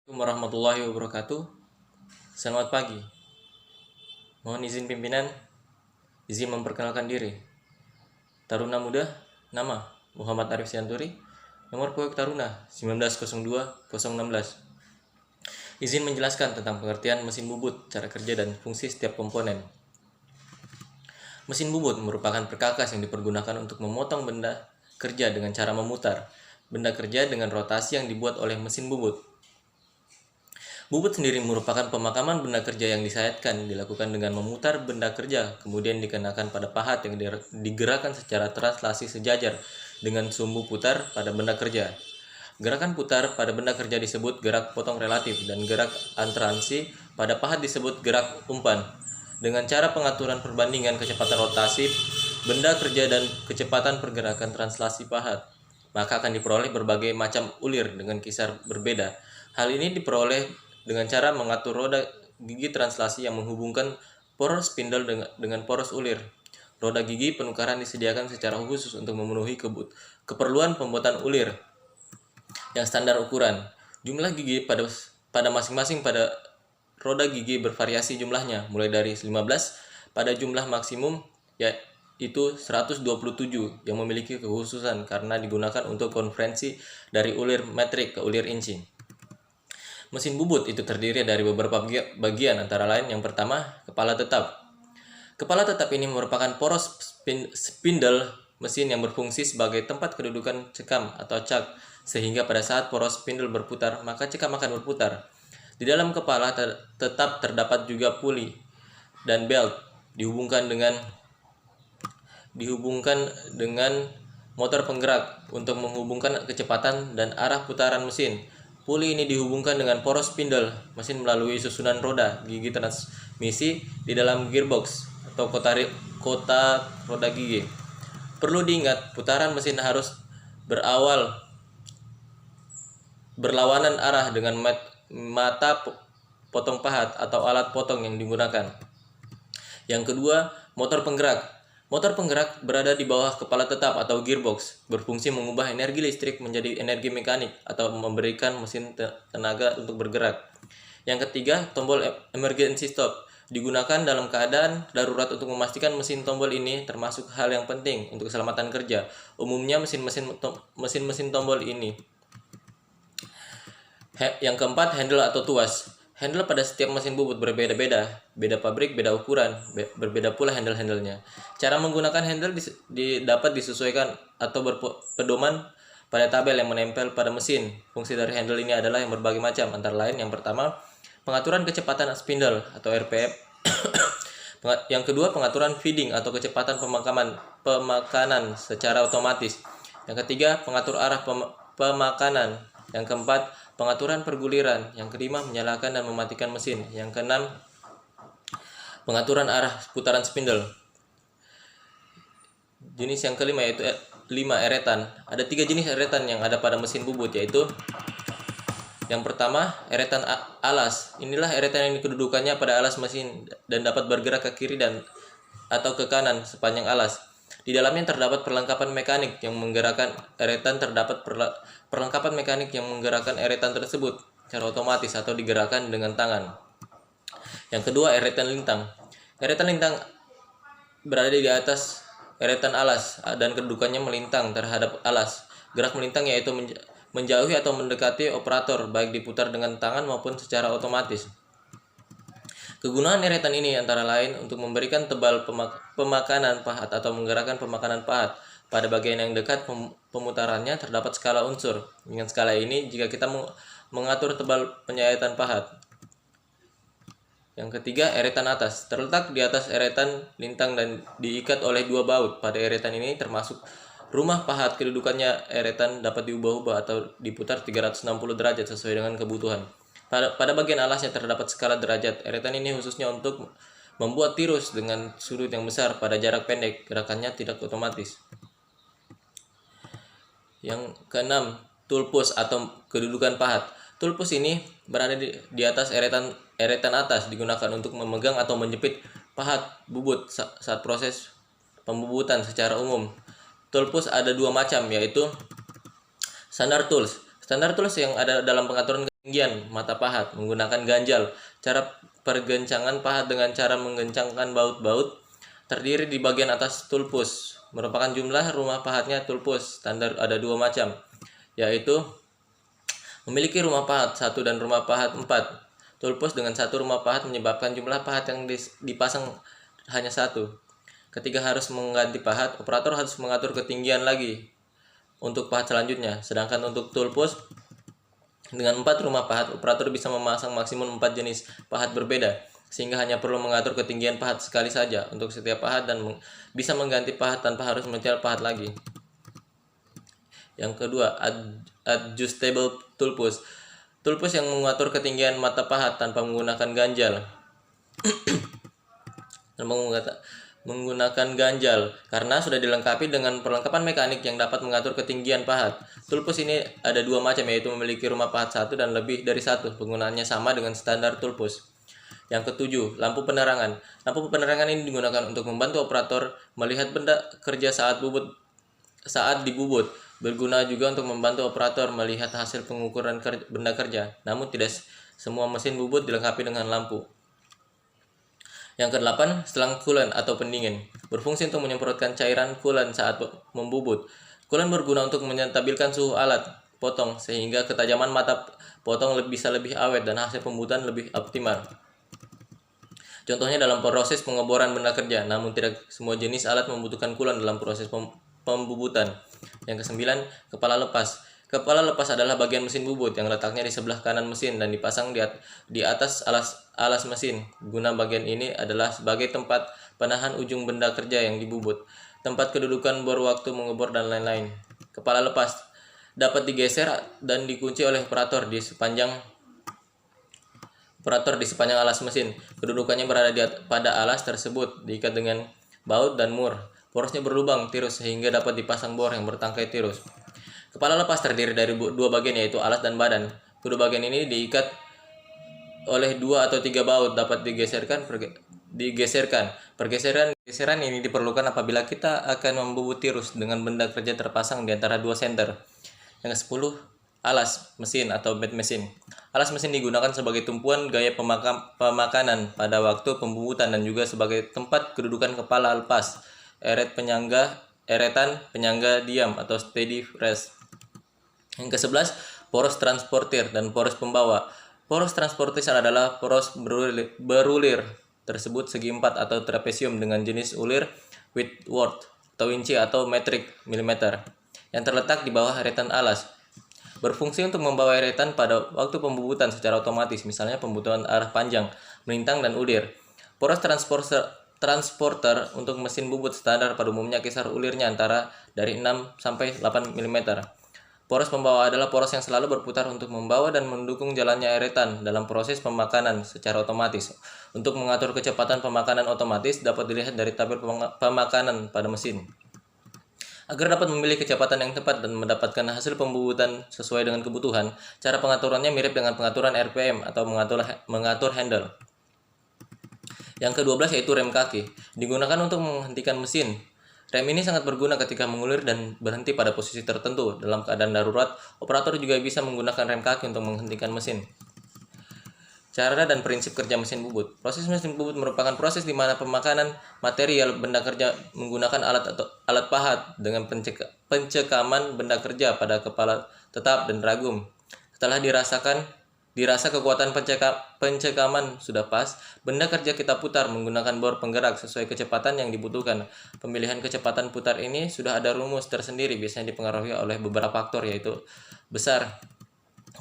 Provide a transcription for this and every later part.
Assalamualaikum warahmatullahi wabarakatuh. Selamat pagi. Mohon izin pimpinan, izin memperkenalkan diri. Taruna Muda, nama Muhammad Arif Sianturi, nomor Proyek Taruna 1902-016. Izin menjelaskan tentang pengertian mesin bubut, cara kerja dan fungsi setiap komponen. Mesin bubut merupakan perkakas yang dipergunakan untuk memotong benda kerja dengan cara memutar benda kerja dengan rotasi yang dibuat oleh mesin bubut. Bubut sendiri merupakan pemakaman benda kerja yang disayatkan, dilakukan dengan memutar benda kerja, kemudian dikenakan pada pahat yang digerakkan secara translasi sejajar dengan sumbu putar pada benda kerja. Gerakan putar pada benda kerja disebut gerak potong relatif dan gerak antransi pada pahat disebut gerak umpan. Dengan cara pengaturan perbandingan kecepatan rotasi benda kerja dan kecepatan pergerakan translasi pahat, maka akan diperoleh berbagai macam ulir dengan kisar berbeda. Hal ini diperoleh dengan cara mengatur roda gigi translasi yang menghubungkan poros spindle dengan poros ulir. Roda gigi penukaran disediakan secara khusus untuk memenuhi keperluan pembuatan ulir yang standar ukuran. Jumlah gigi pada masing-masing pada roda gigi bervariasi jumlahnya, mulai dari 15 pada jumlah maksimum yaitu 127 yang memiliki kekhususan karena digunakan untuk konversi dari ulir metrik ke ulir inci. Mesin bubut itu terdiri dari beberapa bagian, antara lain yang pertama, kepala tetap. Kepala tetap ini merupakan poros spindle mesin yang berfungsi sebagai tempat kedudukan cekam atau cak, sehingga pada saat poros spindle berputar, maka cekam akan berputar. Di dalam kepala tetap terdapat juga puli dan belt dihubungkan dengan motor penggerak untuk menghubungkan kecepatan dan arah putaran mesin. Puli ini dihubungkan dengan poros spindle mesin melalui susunan roda gigi transmisi di dalam gearbox atau kotak roda gigi. Perlu diingat, putaran mesin harus berlawanan arah dengan mata potong pahat atau alat potong yang digunakan. Yang kedua, motor penggerak. Motor penggerak berada di bawah kepala tetap atau gearbox, berfungsi mengubah energi listrik menjadi energi mekanik atau memberikan mesin tenaga untuk bergerak. Yang ketiga, tombol emergency stop digunakan dalam keadaan darurat untuk memastikan mesin tombol ini termasuk hal yang penting untuk keselamatan kerja. Umumnya mesin-mesin tombol ini. Yang keempat, handle atau tuas. Handle pada setiap mesin bubut berbeda-beda, beda pabrik, beda ukuran, berbeda pula handle-handlenya. Cara menggunakan handle dapat disesuaikan atau berpedoman pada tabel yang menempel pada mesin. Fungsi dari handle ini adalah yang berbagai macam, antara lain yang pertama, pengaturan kecepatan spindle atau RPM. Yang kedua, pengaturan feeding atau kecepatan pemakanan secara otomatis. Yang ketiga, pengatur arah pemakanan. Yang keempat, pengaturan perguliran. Yang kelima, menyalakan dan mematikan mesin. Yang keenam, pengaturan arah putaran spindle. Jenis yang kelima yaitu 5 eretan. Ada 3 jenis eretan yang ada pada mesin bubut, yaitu yang pertama, eretan alas. Inilah eretan yang kedudukannya pada alas mesin dan dapat bergerak ke kiri atau ke kanan sepanjang alas. Di dalamnya terdapat perlengkapan mekanik yang menggerakkan eretan perlengkapan mekanik yang menggerakkan eretan tersebut secara otomatis atau digerakkan dengan tangan. Yang kedua, eretan lintang. Eretan lintang berada di atas eretan alas dan kedudukannya melintang terhadap alas. Gerak melintang yaitu menjauhi atau mendekati operator, baik diputar dengan tangan maupun secara otomatis. Kegunaan eretan ini antara lain untuk memberikan tebal pemakanan pahat atau menggerakkan pemakanan pahat. Pada bagian yang dekat pemutarannya terdapat skala unsur. Dengan skala ini, jika kita mengatur tebal penyayatan pahat. Yang ketiga, eretan atas. Terletak di atas eretan lintang dan diikat oleh 2 baut. Pada eretan ini termasuk rumah pahat. Kedudukannya eretan dapat diubah-ubah atau diputar 360 derajat sesuai dengan kebutuhan. Pada bagian alasnya terdapat skala derajat. Eretan ini khususnya untuk membuat tirus dengan sudut yang besar pada jarak pendek. Gerakannya tidak otomatis. Yang keenam, tulpus atau kedudukan pahat. Tulpus ini berada di atas eretan atas, digunakan untuk memegang atau menjepit pahat bubut saat proses pembubutan secara umum. Tulpus ada 2 macam, yaitu standar tools. Standar tools yang ada dalam pengaturan ketinggian mata pahat menggunakan ganjal. Cara pergencangan pahat dengan cara menggencangkan baut-baut terdiri di bagian atas tulpus. Merupakan jumlah rumah pahatnya tulpus. Standar ada dua macam, yaitu memiliki rumah pahat 1 dan rumah pahat 4. Tulpus dengan satu rumah pahat menyebabkan jumlah pahat yang dipasang hanya satu. Ketika harus mengganti pahat, operator harus mengatur ketinggian lagi untuk pahat selanjutnya. Sedangkan untuk tulpus dengan 4 rumah pahat, operator bisa memasang maksimum 4 jenis pahat berbeda, sehingga hanya perlu mengatur ketinggian pahat sekali saja untuk setiap pahat dan bisa mengganti pahat tanpa harus menyetel pahat lagi. Yang kedua, adjustable tulpus. Tulpus yang mengatur ketinggian mata pahat tanpa menggunakan ganjal. Menggunakan ganjal karena sudah dilengkapi dengan perlengkapan mekanik yang dapat mengatur ketinggian pahat. Tulpus ini ada dua macam, yaitu memiliki rumah pahat 1 dan lebih dari 1. Penggunaannya sama dengan standar tulpus. Yang ketujuh, lampu penerangan. Lampu penerangan ini digunakan untuk membantu operator melihat benda kerja saat dibubut. Berguna juga untuk membantu operator melihat hasil pengukuran benda kerja. Namun tidak semua mesin bubut dilengkapi dengan lampu. Yang kedelapan, selang coolant atau pendingin. Berfungsi untuk menyemprotkan cairan coolant saat membubut. Coolant berguna untuk menstabilkan suhu alat potong sehingga ketajaman mata potong bisa lebih awet dan hasil pembubutan lebih optimal. Contohnya dalam proses pengeboran benda kerja, namun tidak semua jenis alat membutuhkan coolant dalam proses pembubutan. Yang kesembilan, kepala lepas. Kepala lepas adalah bagian mesin bubut yang letaknya di sebelah kanan mesin dan dipasang di atas alas mesin. Guna bagian ini adalah sebagai tempat penahan ujung benda kerja yang dibubut, tempat kedudukan bor waktu mengebor, dan lain-lain. Kepala lepas dapat digeser dan dikunci oleh operator di sepanjang alas mesin. Kedudukannya berada pada alas tersebut, diikat dengan baut dan mur. Porosnya berlubang tirus sehingga dapat dipasang bor yang bertangkai tirus. Kepala lepas terdiri dari dua bagian, yaitu alas dan badan. Kedua bagian ini diikat oleh 2 atau 3 baut, dapat digeserkan. Pergeseran ini diperlukan apabila kita akan membubut tirus dengan benda kerja terpasang di antara 2 senter. Yang ke-10, alas mesin atau bed mesin. Alas mesin digunakan sebagai tumpuan gaya pemakanan pada waktu pembubutan dan juga sebagai tempat kedudukan kepala lepas, eretan penyangga diam atau steady rest. Yang ke-11, poros transportir dan poros pembawa. Poros transportir adalah poros berulir tersebut segi 4 atau trapesium dengan jenis ulir Whitworth atau inci atau metrik milimeter yang terletak di bawah eretan alas. Berfungsi untuk membawa eretan pada waktu pembubutan secara otomatis, misalnya pembubutan arah panjang, melintang, dan ulir. Poros transporter untuk mesin bubut standar pada umumnya kisar ulirnya antara dari 6 sampai 8 mm. Poros pembawa adalah poros yang selalu berputar untuk membawa dan mendukung jalannya eretan dalam proses pemakanan secara otomatis. Untuk mengatur kecepatan pemakanan otomatis dapat dilihat dari tabel pemakanan pada mesin. Agar dapat memilih kecepatan yang tepat dan mendapatkan hasil pembubutan sesuai dengan kebutuhan, cara pengaturannya mirip dengan pengaturan RPM atau mengatur handle. Yang ke-12 yaitu rem kaki, digunakan untuk menghentikan mesin. Rem ini sangat berguna ketika mengulir dan berhenti pada posisi tertentu. Dalam keadaan darurat, operator juga bisa menggunakan rem kaki untuk menghentikan mesin. Cara dan prinsip kerja mesin bubut. Proses mesin bubut merupakan proses di mana pemakanan material benda kerja menggunakan alat pahat dengan pencekaman benda kerja pada kepala tetap dan ragum. Setelah dirasa kekuatan pencekaman sudah pas, benda kerja kita putar menggunakan bor penggerak sesuai kecepatan yang dibutuhkan. Pemilihan kecepatan putar ini sudah ada rumus tersendiri, biasanya dipengaruhi oleh beberapa faktor, yaitu besar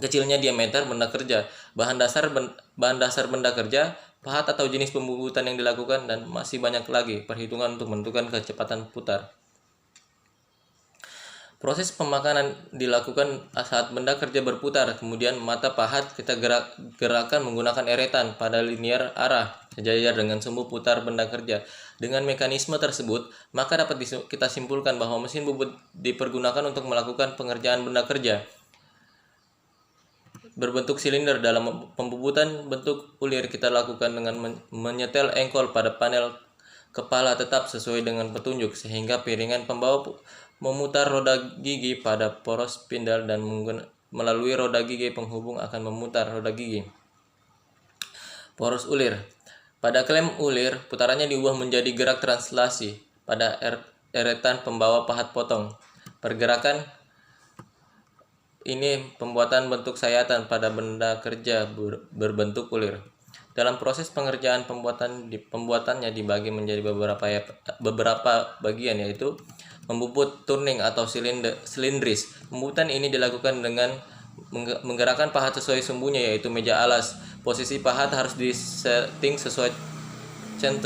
kecilnya diameter benda kerja, bahan dasar benda kerja, pahat atau jenis pembubutan yang dilakukan, dan masih banyak lagi perhitungan untuk menentukan kecepatan putar. Proses pemakanan dilakukan saat benda kerja berputar, kemudian mata pahat kita gerakkan menggunakan eretan pada linear arah sejajar dengan sumbu putar benda kerja. Dengan mekanisme tersebut, maka dapat kita simpulkan bahwa mesin bubut dipergunakan untuk melakukan pengerjaan benda kerja berbentuk silinder. Dalam pembubutan bentuk ulir kita lakukan dengan menyetel engkol pada panel kepala tetap sesuai dengan petunjuk, sehingga piringan pembawa memutar roda gigi pada poros spindle dan melalui roda gigi penghubung akan memutar roda gigi. Poros ulir. Pada klem ulir, putarannya diubah menjadi gerak translasi pada eretan pembawa pahat potong. Pergerakan ini pembuatan bentuk sayatan pada benda kerja berbentuk ulir. Dalam proses pengerjaan pembuatannya dibagi menjadi beberapa bagian, yaitu membubut turning atau silindris. Pembubutan ini dilakukan dengan menggerakkan pahat sesuai sumbunya, yaitu meja alas. Posisi pahat harus disetting sesuai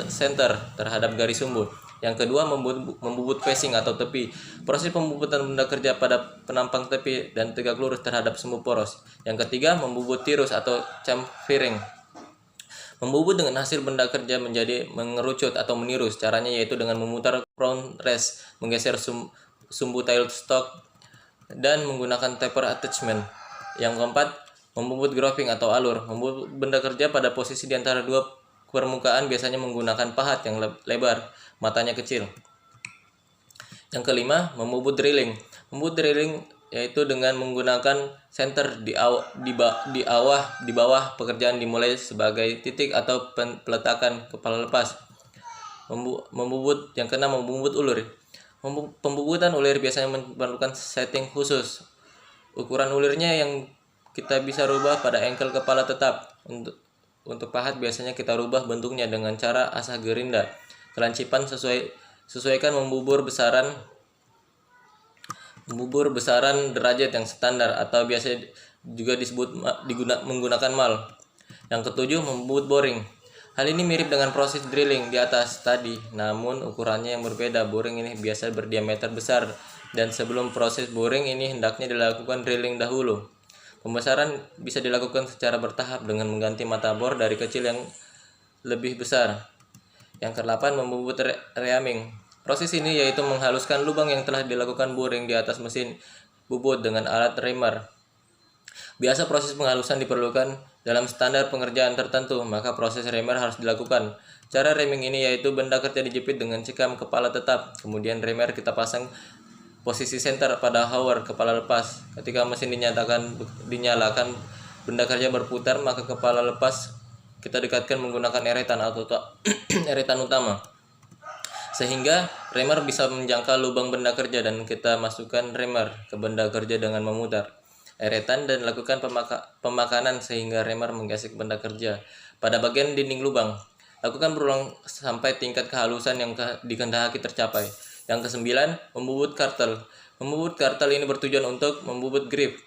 center terhadap garis sumbu. Yang kedua, membubut facing atau tepi. Proses pembubutan benda kerja pada penampang tepi dan tegak lurus terhadap sumbu poros. Yang ketiga, membubut tirus atau chamfering. Membubut dengan hasil benda kerja menjadi mengerucut atau menirus. Caranya yaitu dengan memutar crown rest, menggeser sumbu tailstock, dan menggunakan taper attachment. Yang keempat, membubut grooving atau alur. Membubut benda kerja pada posisi di antara dua permukaan, biasanya menggunakan pahat yang lebar, matanya kecil. Yang kelima, membubut drilling. Membubut drilling yaitu dengan menggunakan center di bawah pekerjaan dimulai sebagai titik atau peletakan kepala lepas. Membubut. Yang keenam, membubut ulir. Pembubutan ulir biasanya memerlukan setting khusus. Ukuran ulirnya yang kita bisa rubah pada engkel kepala tetap. Untuk pahat biasanya kita rubah bentuknya dengan cara asah gerinda. Kelancipan sesuaikan membubur besaran derajat yang standar atau biasa juga menggunakan mal. Yang ketujuh, membubut boring. Hal ini mirip dengan proses drilling di atas tadi, namun ukurannya yang berbeda. Boring ini biasa berdiameter besar, dan sebelum proses boring ini hendaknya dilakukan drilling dahulu. Pembesaran bisa dilakukan secara bertahap dengan mengganti mata bor dari kecil yang lebih besar. Yang ke-8, membubut reaming. Proses ini yaitu menghaluskan lubang yang telah dilakukan boring di atas mesin bubut dengan alat reamer. Biasa proses penghalusan diperlukan dalam standar pengerjaan tertentu, maka proses reamer harus dilakukan. Cara reaming ini yaitu benda kerja dijepit dengan cikam kepala tetap, kemudian reamer kita pasang posisi center pada hover kepala lepas. Ketika mesin dinyalakan, benda kerja berputar, maka kepala lepas kita dekatkan menggunakan eretan atau eretan utama, sehingga reamer bisa menjangkau lubang benda kerja, dan kita masukkan reamer ke benda kerja dengan memutar eretan dan lakukan pemakanan sehingga reamer menggesek benda kerja pada bagian dinding lubang. Lakukan berulang sampai tingkat kehalusan yang dikehendaki tercapai. Yang ke-9, membubut kartel. Membubut kartel ini bertujuan untuk membubut grip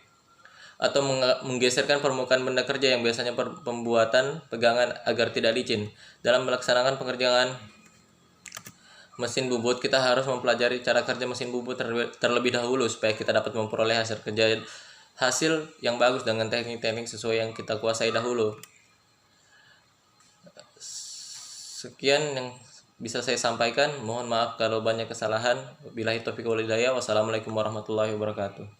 atau menggeserkan permukaan benda kerja yang biasanya pembuatan pegangan agar tidak licin. Dalam melaksanakan pekerjaan mesin bubut, kita harus mempelajari cara kerja mesin bubut terlebih dahulu supaya kita dapat memperoleh hasil yang bagus dengan teknik-teknik sesuai yang kita kuasai dahulu. Sekian yang bisa saya sampaikan. Mohon maaf kalau banyak kesalahan. Wabillahi taufiq wal hidayah. Wassalamualaikum warahmatullahi wabarakatuh.